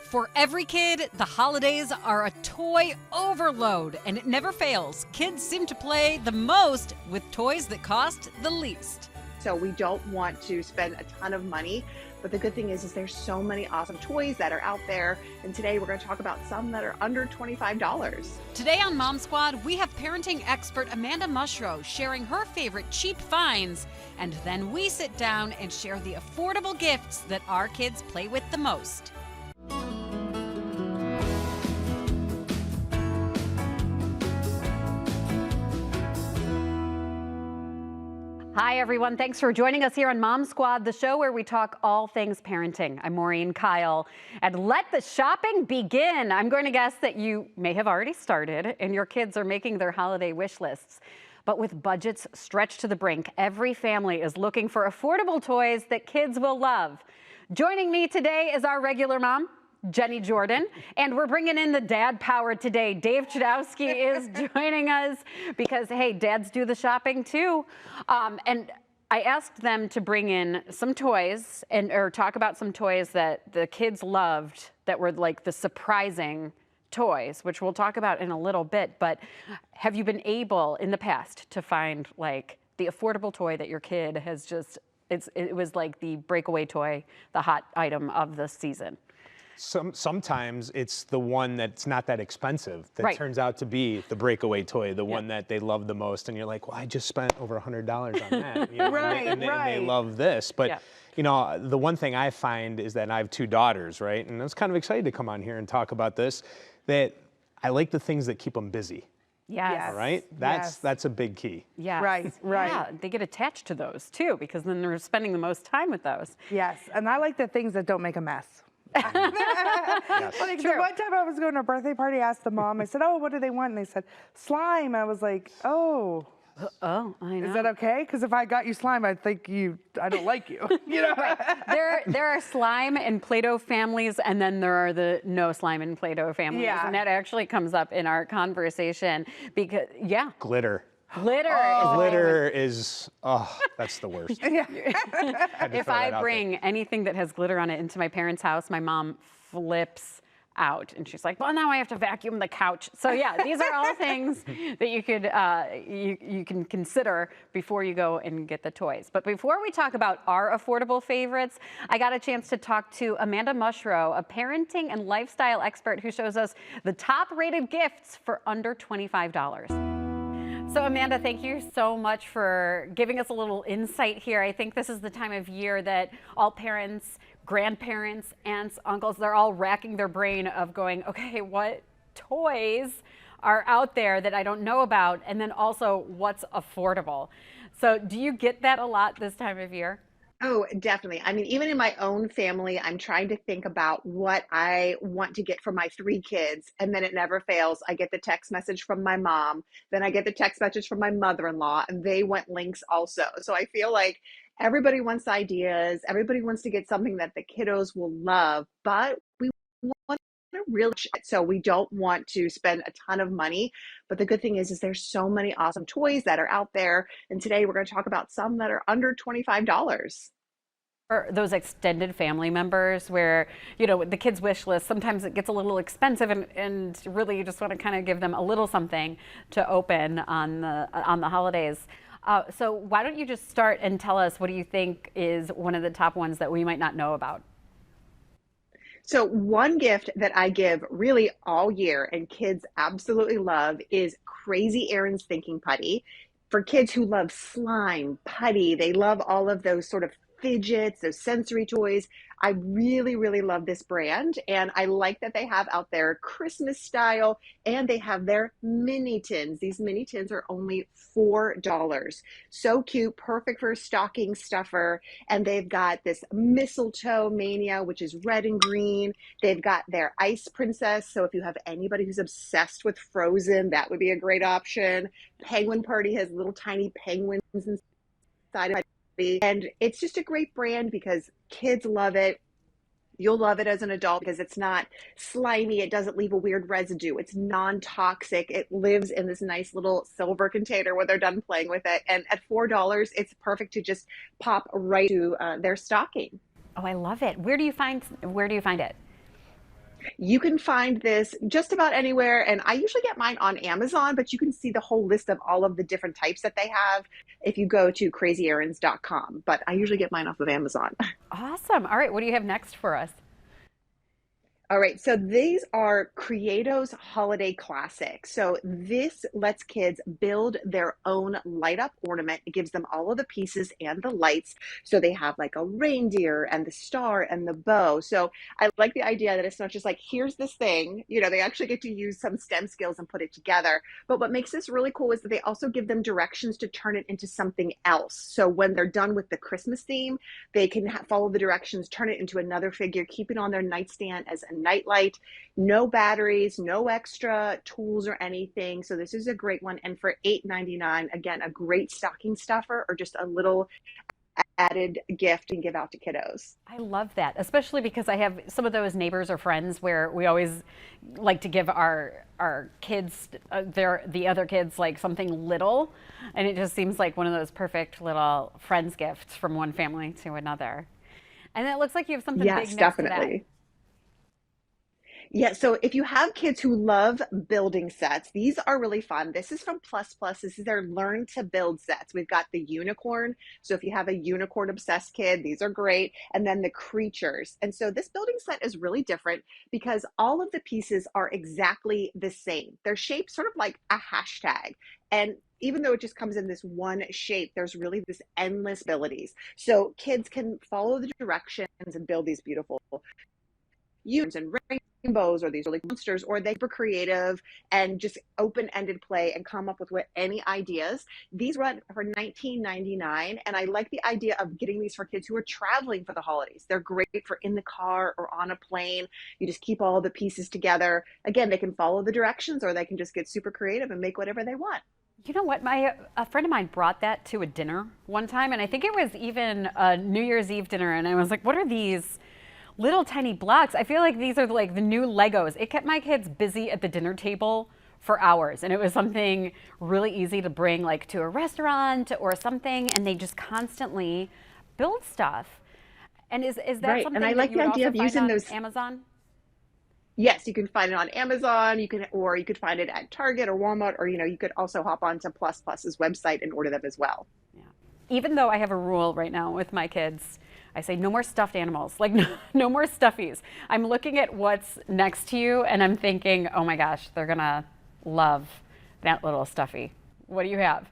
For every kid, the holidays are a toy overload, and it never fails. Kids seem to play the most with toys that cost the least. So we don't want to spend a ton of money, but the good thing is there's so many awesome toys that are out there. And today we're going to talk about some that are under $25. Today on Mom Squad, we have parenting expert Amanda Mushro sharing her favorite cheap finds, and then we sit down and share the affordable gifts that our kids play with the most. Hi, everyone. Thanks for joining us here on Mom Squad, the show where we talk all things parenting. I'm Maureen Kyle, and let the shopping begin. I'm going to guess that you may have already started and your kids are making their holiday wish lists. But with budgets stretched to the brink, every family is looking for affordable toys that kids will love. Joining me today is our regular mom, Jenny Jordan, and we're bringing in the dad power today. Dave Chudowski is joining us because, hey, dads do the shopping too. And I asked them to bring in some toys or talk about some toys that the kids loved that were like the surprising toys, which we'll talk about in a little bit. But have you been able in the past to find like the affordable toy that your kid has just, it was like the breakaway toy, the hot item of the season? Sometimes it's the one that's not that expensive that turns out to be the breakaway toy, the one that they love the most, and you're like, well, I just spent over $100 on that, you know, and they love this. But you know, the one thing I find is that I have two daughters, right? And I was kind of excited to come on here and talk about this, that I like the things that keep them busy. Yes. All right? That's a big key. Yes. Right. Yeah, they get attached to those too, because then they're spending the most time with those. Yes, and I like the things that don't make a mess. Like the one time I was going to a birthday party, I asked the mom, I said, oh, what do they want? And they said, slime. I was like, oh. Oh, I know. Is that okay? Because if I got you slime, I'd think I don't like you. You know? There are slime and Play-Doh families, and then there are the no slime and Play-Doh families. Yeah. And that actually comes up in our conversation because, Glitter. Glitter is, that's the worst. If I bring anything that has glitter on it into my parents' house, my mom flips out and she's like, well, now I have to vacuum the couch. So yeah, these are all things that you could you can consider before you go and get the toys. But before we talk about our affordable favorites, I got a chance to talk to Amanda Mushro, a parenting and lifestyle expert who shows us the top rated gifts for under $25. So Amanda, thank you so much for giving us a little insight here. I think this is the time of year that all parents, grandparents, aunts, uncles, they're all racking their brain of going, okay, what toys are out there that I don't know about? And then also what's affordable? So do you get that a lot this time of year? Oh, definitely. I mean, even in my own family, I'm trying to think about what I want to get for my 3 kids. And then it never fails. I get the text message from my mom. Then I get the text message from my mother-in-law, and they want links also. So I feel like everybody wants ideas. Everybody wants to get something that the kiddos will love, but we want to really, so we don't want to spend a ton of money. But the good thing is there's so many awesome toys that are out there. And today we're going to talk about some that are under $25. For those extended family members where, you know, the kids' wish list, sometimes it gets a little expensive and really you just want to kind of give them a little something to open on the holidays. So why don't you just start and tell us what do you think is one of the top ones that we might not know about? So one gift that I give really all year and kids absolutely love is Crazy Erin's Thinking Putty. For kids who love slime, putty, they love all of those sort of fidgets, those sensory toys. I really, really love this brand, and I like that they have out their Christmas style, and they have their mini tins. These mini tins are only $4. So cute, perfect for a stocking stuffer, and they've got this mistletoe mania, which is red and green. They've got their ice princess, so if you have anybody who's obsessed with Frozen, that would be a great option. Penguin Party has little tiny penguins inside of it. And it's just a great brand because kids love it. You'll love it as an adult because it's not slimy. It doesn't leave a weird residue. It's non-toxic. It lives in this nice little silver container when they're done playing with it. And at $4, it's perfect to just pop right to their stocking. Oh, I love it. Where do you find it? You can find this just about anywhere, and I usually get mine on Amazon, but you can see the whole list of all of the different types that they have if you go to crazyerrands.com, but I usually get mine off of Amazon. Awesome. All right, what do you have next for us? All right, so these are Creato's Holiday Classic. So this lets kids build their own light up ornament. It gives them all of the pieces and the lights. So they have like a reindeer and the star and the bow. So I like the idea that it's not just like, here's this thing, they actually get to use some STEM skills and put it together. But what makes this really cool is that they also give them directions to turn it into something else. So when they're done with the Christmas theme, they can follow the directions, turn it into another figure, keep it on their nightstand as a nightlight. No batteries, no extra tools or anything. So this is a great one. And for $8.99, again, a great stocking stuffer or just a little added gift and give out to kiddos. I love that, especially because I have some of those neighbors or friends where we always like to give our kids, the other kids, like something little, and it just seems like one of those perfect little friends gifts from one family to another. And it looks like you have something big next definitely. to that. Yeah, so if you have kids who love building sets, these are really fun. This is from Plus Plus. This is their Learn to Build sets. We've got the unicorn. So if you have a unicorn obsessed kid, these are great. And then the creatures. And so this building set is really different because all of the pieces are exactly the same. They're shaped sort of like a hashtag. And even though it just comes in this one shape, there's really this endless abilities. So kids can follow the directions and build these beautiful unicorns and rainbows or these really monsters, or they were creative and just open-ended play and come up with any ideas. These run for $19.99, and I like the idea of getting these for kids who are traveling for the holidays. They're great for in the car or on a plane. You just keep all the pieces together. Again, they can follow the directions or they can just get super creative and make whatever they want. You know what? A friend of mine brought that to a dinner one time, and I think it was even a New Year's Eve dinner, and I was like, what are these little tiny blocks? I feel like these are like the new Legos. It kept my kids busy at the dinner table for hours, and it was something really easy to bring like to a restaurant or something, and they just constantly build stuff. And is that right. something and I like that you the idea of using on those Amazon? Yes, you can find it on Amazon. You could find it at Target or Walmart, or you could also hop onto Plus Plus's website and order them as well. Yeah. Even though I have a rule right now with my kids, I say no more stuffed animals, like no more stuffies. I'm looking at what's next to you and I'm thinking, oh my gosh, they're gonna love that little stuffy. What do you have?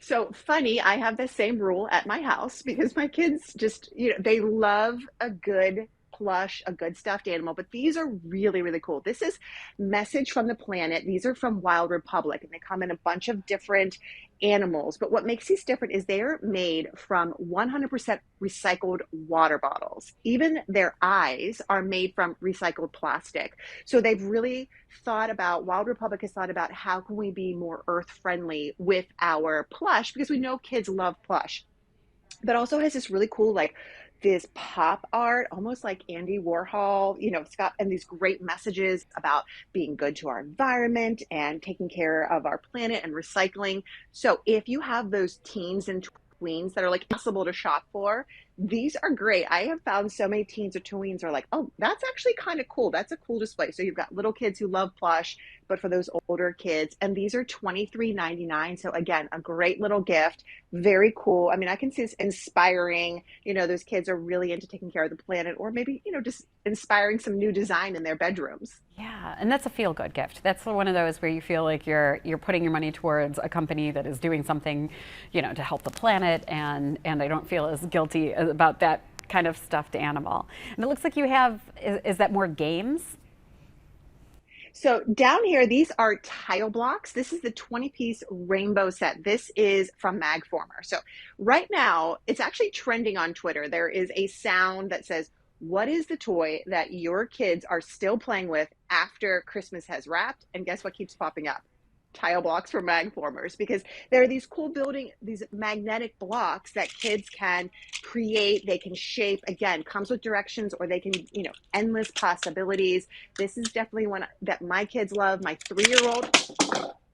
So funny, I have the same rule at my house because my kids just, they love a good plush, a good stuffed animal, but these are really, really cool. This is Message from the Planet. These are from Wild Republic, and they come in a bunch of different animals. But what makes these different is they're made from 100% recycled water bottles. Even their eyes are made from recycled plastic. So they've really thought about, Wild Republic has thought about how can we be more earth friendly with our plush, because we know kids love plush, but also has this really cool, like, this pop art, almost like Andy Warhol, it's got, and these great messages about being good to our environment and taking care of our planet and recycling. So if you have those teens and tweens that are like impossible to shop for, these are great. I have found so many teens or tweens are like, oh, that's actually kind of cool. That's a cool display. So you've got little kids who love plush, but for those older kids, and these are $23.99. So again, a great little gift. Very cool. I mean, I can see it's inspiring. Those kids are really into taking care of the planet, or maybe, just inspiring some new design in their bedrooms. Yeah, and that's a feel-good gift. That's one of those where you feel like you're putting your money towards a company that is doing something, to help the planet, and I don't feel as guilty about that kind of stuffed animal. And it looks like you have, is that more games? So down here, these are tile blocks. This is the 20-piece rainbow set. This is from Magformer. So right now, it's actually trending on Twitter. There is a sound that says, what is the toy that your kids are still playing with after Christmas has wrapped? And guess what keeps popping up? Tile blocks from Magformers, because there are these cool these magnetic blocks that kids can create, they can shape, again, comes with directions, or they can, endless possibilities. This is definitely one that my kids love. My 3-year-old,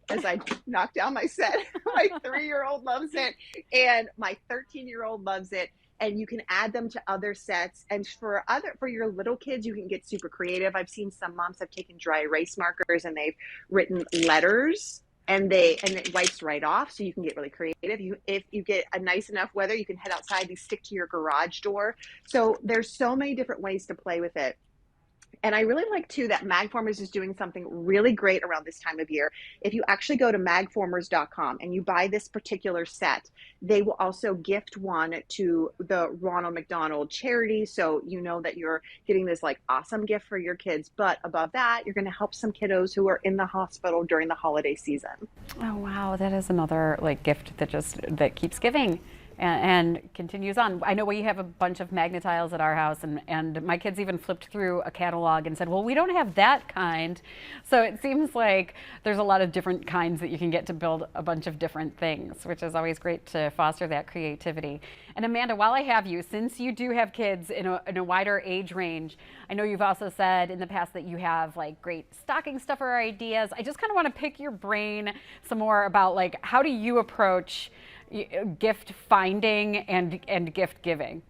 as I knock down my set, my 3-year-old loves it, and my 13-year-old loves it. and you can add them to other sets. And for your little kids, you can get super creative. I've seen some moms have taken dry erase markers and they've written letters, and it wipes right off, so you can get really creative. If you get a nice enough weather, you can head outside and stick to your garage door. So there's so many different ways to play with it. And I really like too that Magformers is doing something really great around this time of year. If you actually go to magformers.com and you buy this particular set, they will also gift one to the Ronald McDonald charity. So you know that you're getting this like awesome gift for your kids. But above that, you're going to help some kiddos who are in the hospital during the holiday season. Oh, wow. That is another like gift that keeps giving. And continues on. I know we have a bunch of magnetiles at our house, and my kids even flipped through a catalog and said, well, we don't have that kind. So it seems like there's a lot of different kinds that you can get to build a bunch of different things, which is always great to foster that creativity. And Amanda, while I have you, since you do have kids in a wider age range, I know you've also said in the past that you have like great stocking stuffer ideas. I just kind of want to pick your brain some more about like, how do you approach gift finding and gift giving?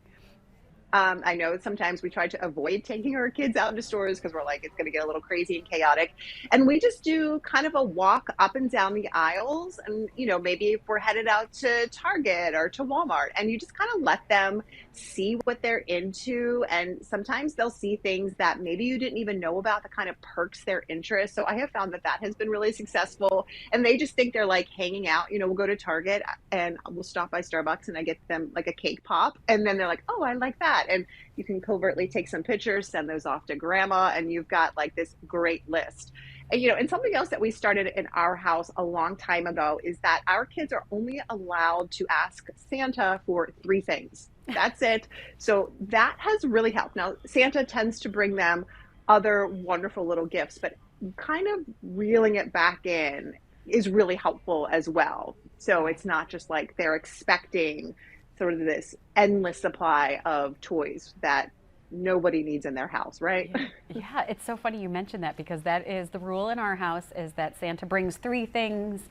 I know sometimes we try to avoid taking our kids out into stores because we're like, it's going to get a little crazy and chaotic. And we just do kind of a walk up and down the aisles. And, maybe if we're headed out to Target or to Walmart, and you just kind of let them see what they're into. And sometimes they'll see things that maybe you didn't even know about that kind of perks their interest. So I have found that has been really successful. And they just think they're like hanging out. We'll go to Target and we'll stop by Starbucks and I get them like a cake pop. And then they're like, oh, I like that. And you can covertly take some pictures, send those off to grandma, and you've got like this great list. And something else that we started in our house a long time ago is that our kids are only allowed to ask Santa for 3 things. That's it. So that has really helped. Now, Santa tends to bring them other wonderful little gifts, but kind of reeling it back in is really helpful as well. So it's not just like they're expecting sort of this endless supply of toys that nobody needs in their house, right? Yeah, it's so funny you mentioned that, because that is the rule in our house, is that Santa brings 3 things.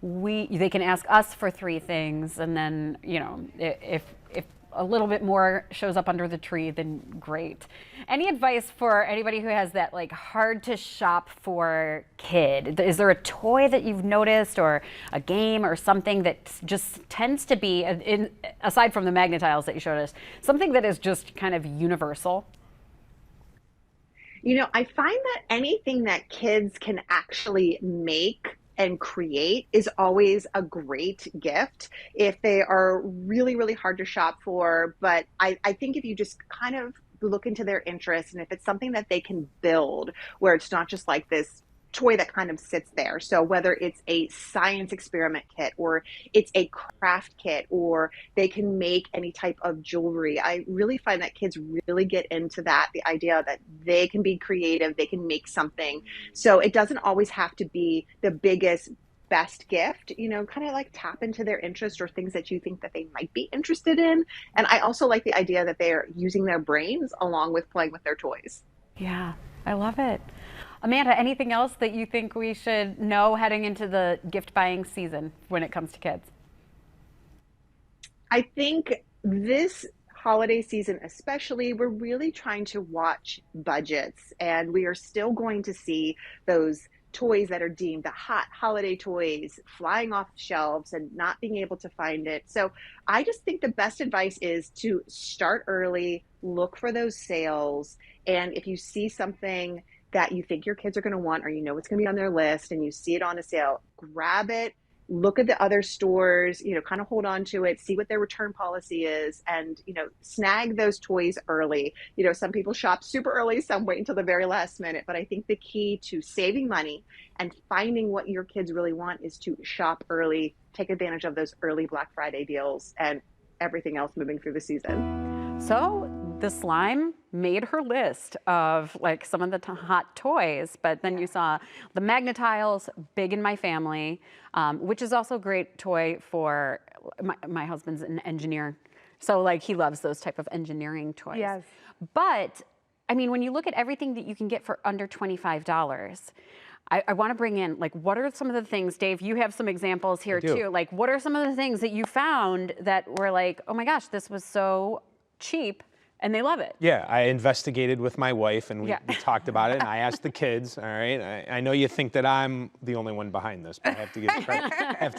They can ask us for 3 things, and then, if a little bit more shows up under the tree, then great. Any advice for anybody who has that like hard to shop for kid? Is there a toy that you've noticed, or a game or something that just tends to be, aside from the magnetiles that you showed us, something that is just kind of universal? I find that anything that kids can actually make and create is always a great gift if they are really, really hard to shop for. But I think if you just kind of look into their interests, and if it's something that they can build, where it's not just like this toy that kind of sits there. So whether it's a science experiment kit, or it's a craft kit, or they can make any type of jewelry, I really find that kids really get into that, the idea that they can be creative, they can make something. So it doesn't always have to be the biggest, best gift, kind of like tap into their interest or things that you think that they might be interested in. And I also like the idea that they're using their brains along with playing with their toys. Yeah, I love it. Amanda, anything else that you think we should know heading into the gift buying season when it comes to kids? I think this holiday season especially, we're really trying to watch budgets, and we are still going to see those toys that are deemed the hot holiday toys flying off shelves and not being able to find it. So I just think the best advice is to start early, look for those sales, and if you see something that you think your kids are going to want, or it's going to be on their list, and you see it on a sale, grab it, look at the other stores, kind of hold on to it, see what their return policy is, and, snag those toys early. Some people shop super early, some wait until the very last minute, but I think the key to saving money and finding what your kids really want is to shop early, take advantage of those early Black Friday deals, and everything else moving through the season. So the slime made her list of like some of the hot toys, but then you saw the magnetiles, big in my family, which is also a great toy for my husband's an engineer. So like he loves those type of engineering toys. Yes. But I mean, when you look at everything that you can get for under $25, I want to bring in, like, what are some of the things, Dave, you have some examples here too. Like, what are some of the things that you found that were like, oh my gosh, this was so cheap and they love it? Yeah, I investigated with my wife and we talked about it, and I asked the kids, all right, I know you think that I'm the only one behind this, but I have to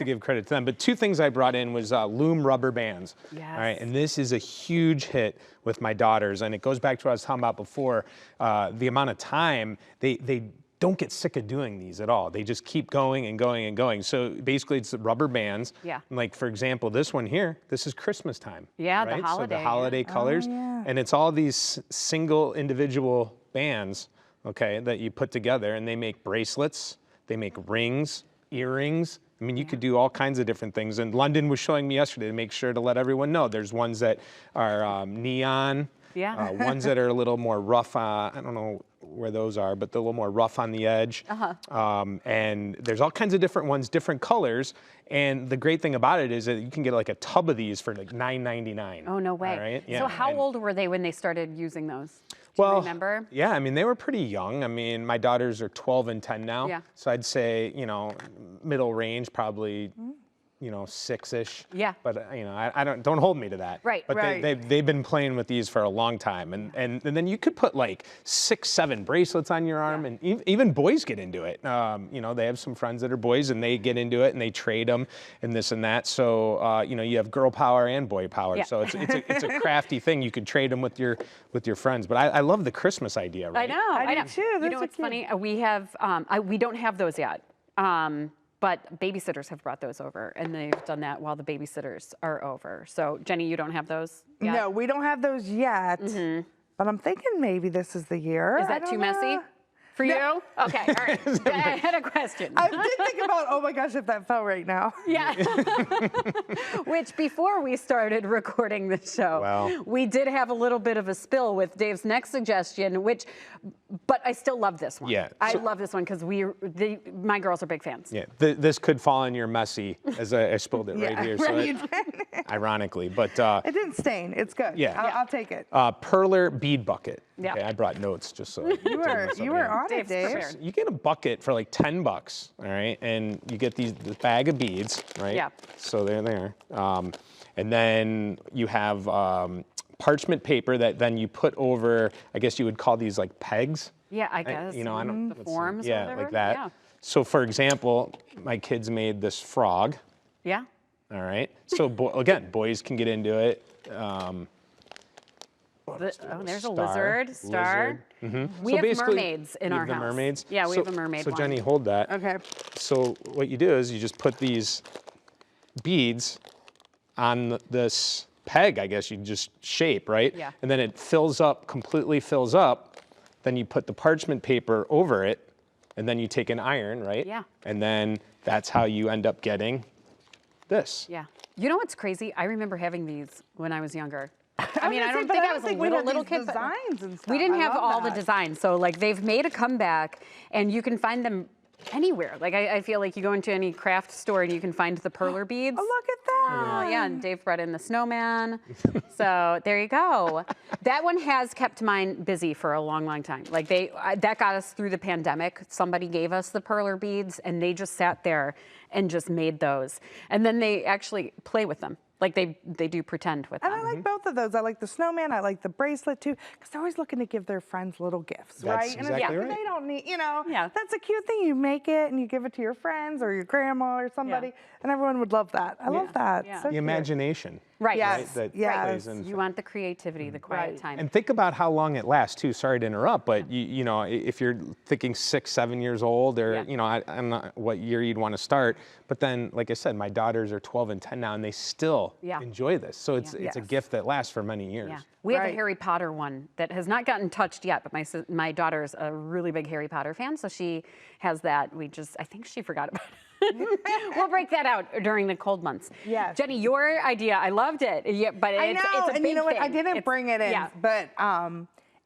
give credit, to them. But two things I brought in was loom rubber bands. Yes. All right, and this is a huge hit with my daughters, and it goes back to what I was talking about before, the amount of time they don't get sick of doing these at all. They just keep going and going and going. So basically it's rubber bands. Yeah. Like for example, this one here, this is Christmas time. Yeah, right? the holiday. So the holiday colors. Oh, yeah. And it's all these single individual bands, okay, that you put together, and they make bracelets, they make rings, earrings. I mean, you could do all kinds of different things. And London was showing me yesterday to make sure to let everyone know. There's ones that are neon. Yeah. Ones that are a little more rough, I don't know where those are, but they're a little more rough on the edge. And there's all kinds of different ones, different colors. And the great thing about it is that you can get like a tub of these for like $9.99. Oh, no way. All right? Yeah. So how old were they when they started using those? Do you remember? Yeah, I mean, they were pretty young. I mean, my daughters are 12 and 10 now. Yeah. So I'd say, you know, middle range, probably, you know, 6-ish. Yeah. But you know, I don't hold me to that. Right. But Right. they've been playing with these for a long time, and then you could put like 6-7 bracelets on your arm, and even boys get into it. You know, they have some friends that are boys, and they get into it, and they trade them, and this and that. So you know, you have girl power and boy power. Yeah. So it's a crafty thing. You could trade them with your friends. But I love the Christmas idea. Right? I know. I do too. You Those know are what's cute. funny? We have, we don't have those yet. But babysitters have brought those over, and they've done that while the babysitters are over. So, Jenny, you don't have those yet? No, we don't have those yet. But I'm thinking maybe this is the year. Is that I too don't messy know. for you? Okay, all right. I had a question. I did think about, oh my gosh, if that fell right now. Yeah. Which, before we started recording the show, Wow. we did have a little bit of a spill with Dave's next suggestion, but I still love this one. Yeah, I so- love this one because my girls are big fans. Yeah, this could fall in your messy, as I spilled it right here. So Right. ironically, but It didn't stain. It's good. Yeah. I'll take it. perler bead bucket. Yeah. Okay, I brought notes just so You were on it, Dave's Dave. prepared. You get a bucket for like $10, all right, and you get this bag of beads, right? Yeah. So they're there, and then you have parchment paper that then you put over. I guess you would call these like pegs. Yeah, I guess. You know, I don't. The let's see. forms or Yeah, whatever? like that. Yeah. So for example, my kids made this frog. Yeah. All right. So again, boys can get into it. There's a lizard, star. We So have basically, mermaids in you our have the house. mermaids. Yeah, we So- have a mermaid So one. Jenny, hold that. Okay. So what you do is you just put these beads on this peg, I guess you just shape, right? Yeah. And then it completely fills up. Then you put the parchment paper over it, and then you take an iron, right? Yeah. And then that's how you end up getting this. Yeah. You know what's crazy? I remember having these when I was younger. I mean, was I gonna don't say, but think I I don't was a think we little had these kid. but designs and We stuff. didn't I have love all the that. designs. So like they've made a comeback, and you can find them anywhere. Like I feel like you go into any craft store and you can find the perler beads. Oh, look at that. Oh, yeah, and Dave brought in the snowman. So there you go. That one has kept mine busy for a long, long time. Like that got us through the pandemic. Somebody gave us the perler beads, and they just sat there and just made those. And then they actually play with them. Like they do pretend with And them. I like both of those. I like the snowman. I like the bracelet too, because they're always looking to give their friends little gifts, That's right? exactly it's like, right. They don't need, you know. Yeah. That's a cute thing. You make it and you give it to your friends or your grandma or somebody, and everyone would love that. I love that. Yeah. So The cute. imagination. Right. Yes. That Yes. plays into You want the creativity, the quiet Right. time. And think about how long it lasts too. Sorry to interrupt, but you know, if you're thinking 6, 7 years old, or Yeah. you know, I'm not what year you'd want to start. But then, like I said, my daughters are 12 and 10 now, and they still Yeah. enjoy this. So it's a Yes. gift that lasts for many years. Yeah. We have a Right. Harry Potter one that has not gotten touched yet, but my daughter's a really big Harry Potter fan, so she has that. I think she forgot about it. We'll break that out during the cold months. Yes. Jenny, your idea, I loved it. Yeah, but I it's know, a and big you know what? I thing. didn't It's- bring it in, Yeah. but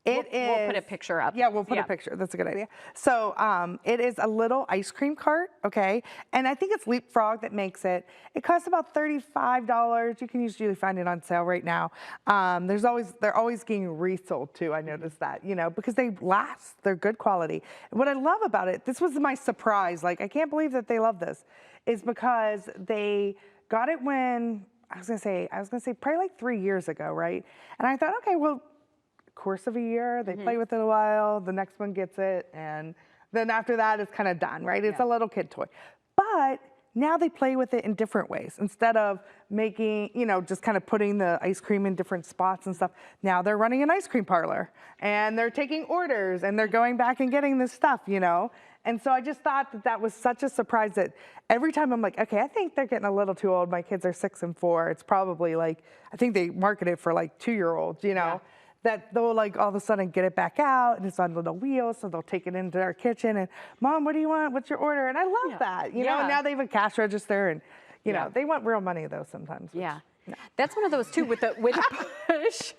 We'll put a picture up. Yeah, we'll put a picture. That's a good idea. So it is a little ice cream cart, okay? And I think it's Leapfrog that makes it. It costs about $35. You can usually find it on sale right now. They're always getting resold too. I noticed that, you know, because they last. They're good quality. And what I love about it, this was my surprise. Like, I can't believe that they love this, is because they got it when I was gonna say probably like 3 years ago, right? And I thought, okay, well, course of a year, they play with it a while, the next one gets it, and then after that it's kind of done, right? It's a little kid toy. But now they play with it in different ways. Instead of making, you know, just kind of putting the ice cream in different spots and stuff, now they're running an ice cream parlor and they're taking orders and they're going back and getting this stuff, you know? And so I just thought that that was such a surprise that every time I'm like, okay, I think they're getting a little too old. My kids are 6 and 4. It's probably like, I think they market it for like 2-year-olds, you know? That they'll like all of a sudden get it back out and it's on little wheels, so they'll take it into our kitchen and, Mom, what do you want? What's your order? And I love that, you know, and now they have a cash register and, you know, they want real money though sometimes. Which, That's one of those too with a push.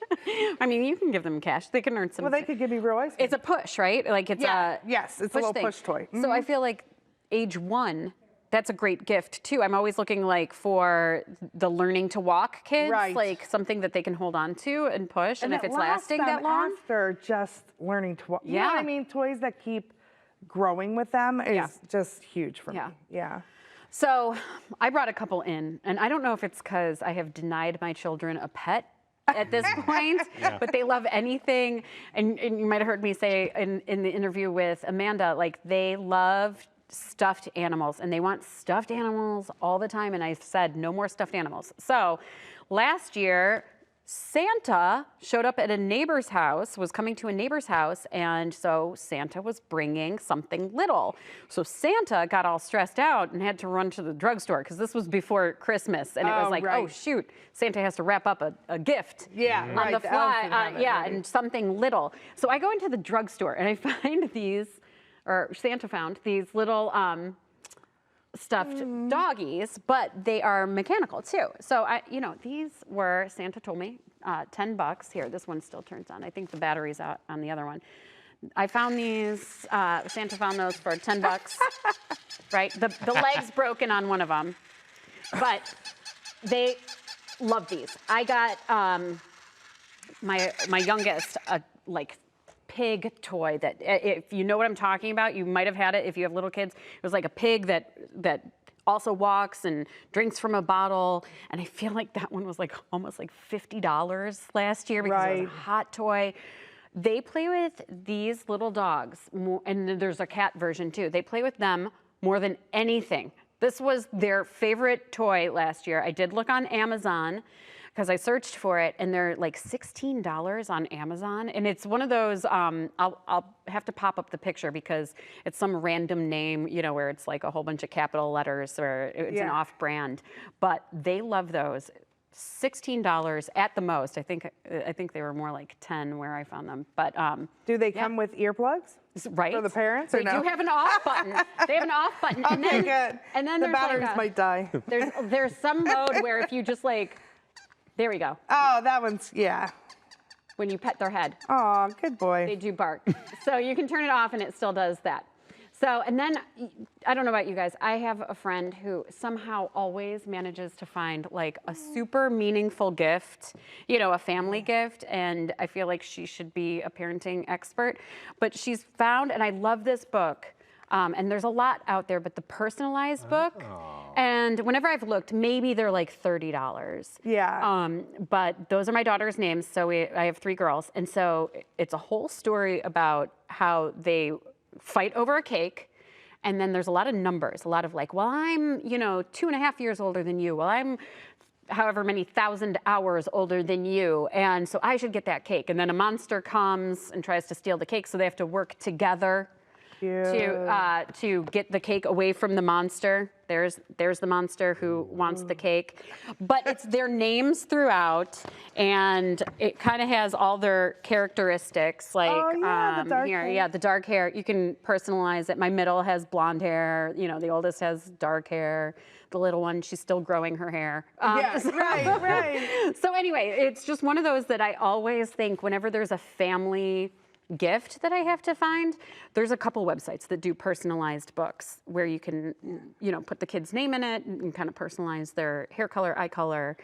I mean, you can give them cash. They can earn some. Well, they could give me real ice cream. It's a push, right? Like it's a yes, it's a little push toy. So I feel like age 1, that's a great gift too. I'm always looking like for the learning to walk kids, like something that they can hold on to and push, and if it's lasting that long. After just learning to walk, you know what I mean? Toys that keep growing with them is just huge for me. Yeah. So I brought a couple in, and I don't know if it's because I have denied my children a pet at this point, but they love anything. And you might have heard me say in the interview with Amanda, like they love stuffed animals and they want stuffed animals all the time. And I said, no more stuffed animals. So last year, Santa showed up at a neighbor's house, was coming to a neighbor's house, and so Santa was bringing something little. So Santa got all stressed out and had to run to the drugstore because this was before Christmas, and it was like, oh shoot, Santa has to wrap up a gift on the fly, and something little. So I go into the drugstore and I find these, or Santa found these little stuffed doggies, but they are mechanical too. So these were, Santa told me, $10 here. This one still turns on. I think the battery's out on the other one. I found these, Santa found those for $10, right? The leg's broken on one of them, but they love these. I got my youngest like pig toy that, if you know what I'm talking about, you might have had it if you have little kids. It was like a pig that also walks and drinks from a bottle, and I feel like that one was like almost like $50 last year because it was a hot toy. They play with these little dogs, and there's a cat version too. They play with them more than anything. This was their favorite toy last year. I did look on Amazon because I searched for it, and they're like $16 on Amazon. And it's one of those, I'll have to pop up the picture because it's some random name, you know, where it's like a whole bunch of capital letters or it's an off brand. But they love those. $16 at the most. I think they were more like 10 where I found them. But do they come with earplugs? Right. For the parents? They do have an off button. They have an off button. And Okay, then, good. And then the there's batteries like might die. There's some mode where if you just like, there we go. Oh, that one's, when you pet their head. Oh, good boy. They do bark. So you can turn it off and it still does that. So, and then, I don't know about you guys, I have a friend who somehow always manages to find like a super meaningful gift, you know, a family gift, and I feel like she should be a parenting expert. But she's found, and I love this book, and there's a lot out there, but the personalized book, and whenever I've looked, maybe they're like $30. Yeah. But those are my daughter's names, so I have 3 girls, and so it's a whole story about how they fight over a cake, and then there's a lot of numbers, a lot of like, well, I'm, 2.5 years older than you, well, I'm however many thousand hours older than you, and so I should get that cake. And then a monster comes and tries to steal the cake, so they have to work together to get the cake away from the monster. There's the monster who wants the cake. But it's their names throughout, and it kind of has all their characteristics. Like the dark here, hair. the dark hair. You can personalize it. My middle has blonde hair. You know, the oldest has dark hair. The little one, she's still growing her hair. Right. So anyway, it's just one of those that I always think whenever there's a family gift that I have to find, there's a couple websites that do personalized books where you can, you know, put the kid's name in it and kind of personalize their hair color, eye color.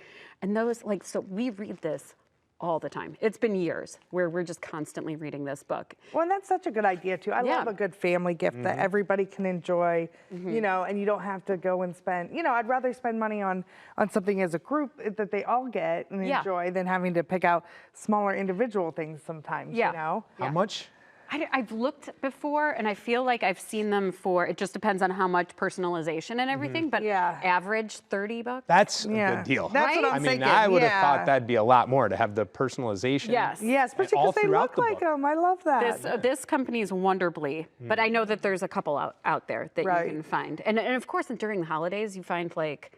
And those, like, so we read this all the time. It's been years where we're just constantly reading this book. Well, and that's such a good idea too. I love a good family gift that everybody can enjoy, you know, and you don't have to go and spend, you know, I'd rather spend money on something as a group that they all get and enjoy than having to pick out smaller individual things sometimes, you know? How much? I've looked before, and I feel like I've seen them for, it just depends on how much personalization and everything, but average $30. That's a good deal. That's what I'm thinking. I would have thought that'd be a lot more to have the personalization. Yes, especially because they look like them. I love that. This company is Wonderbly, but I know that there's a couple out there that you can find. And of course, during the holidays, you find like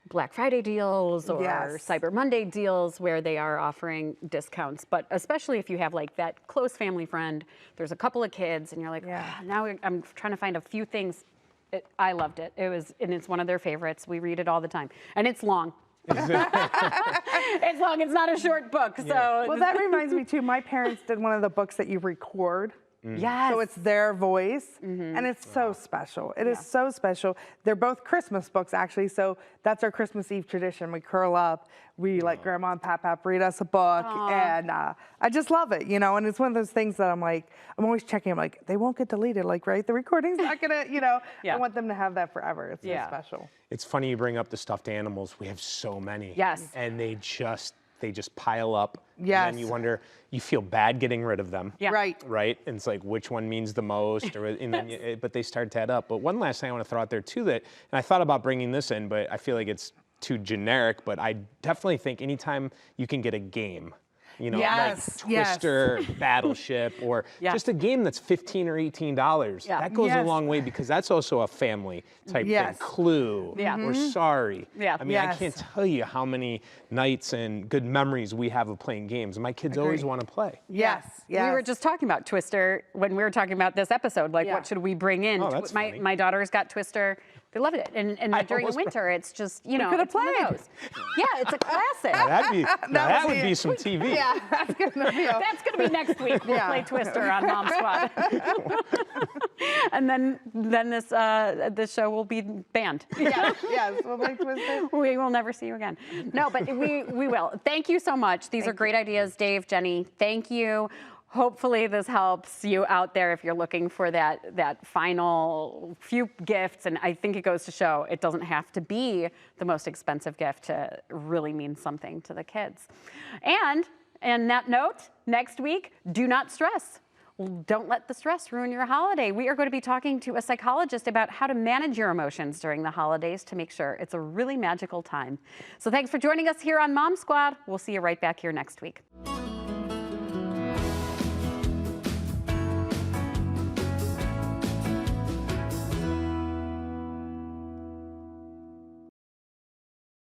Black Friday deals or Cyber Monday deals where they are offering discounts. But especially if you have like that close family friend, there's a couple of kids, and you're like, now I'm trying to find a few things. I loved it. And it's one of their favorites. We read it all the time, and it's long. It's long. It's not a short book. So well, that reminds me too. My parents did one of the books that you record. Yes. So it's their voice, and it's so special. It is so special. They're both Christmas books, actually, so that's our Christmas Eve tradition. We curl up, we let Grandma and Pap read us a book, and I just love it, you know, and it's one of those things that I'm like, I'm always checking, I'm like, they won't get deleted, like, right? The recording's not gonna, you know, I want them to have that forever. It's so special. It's funny you bring up the stuffed animals. We have so many. Yes. And they just pile up. Yes. And then you wonder, you feel bad getting rid of them. Yeah. Right? And it's like, which one means the most? Or, and then but they start to add up. But one last thing I want to throw out there too, and I thought about bringing this in, but I feel like it's too generic, but I definitely think anytime you can get a game, you know, like Twister, Battleship, or just a game that's $15 or $18. That goes a long way, because that's also a family type thing. Clue or Sorry. I mean, I can't tell you how many nights and good memories we have of playing games. My kids always want to play. Yes. We were just talking about Twister when we were talking about this episode. Like, what should we bring in? Oh, that's funny. My daughter's got Twister. They loved it. And during the winter, it's just, you know, could have it's one of played. those. Yeah, it's a classic. That would be some TV. Yeah, that's That's going to be next week. We'll play Twister on Mom Squad. And then this show will be banned. Yes, we'll play Twister. We will never see you again. No, but we will. Thank you so much. These are great ideas, Dave, Jenny. Thank you. Hopefully this helps you out there if you're looking for that final few gifts. And I think it goes to show it doesn't have to be the most expensive gift to really mean something to the kids. And on that note, next week, do not stress. Don't let the stress ruin your holiday. We are going to be talking to a psychologist about how to manage your emotions during the holidays to make sure it's a really magical time. So thanks for joining us here on Mom Squad. We'll see you right back here next week.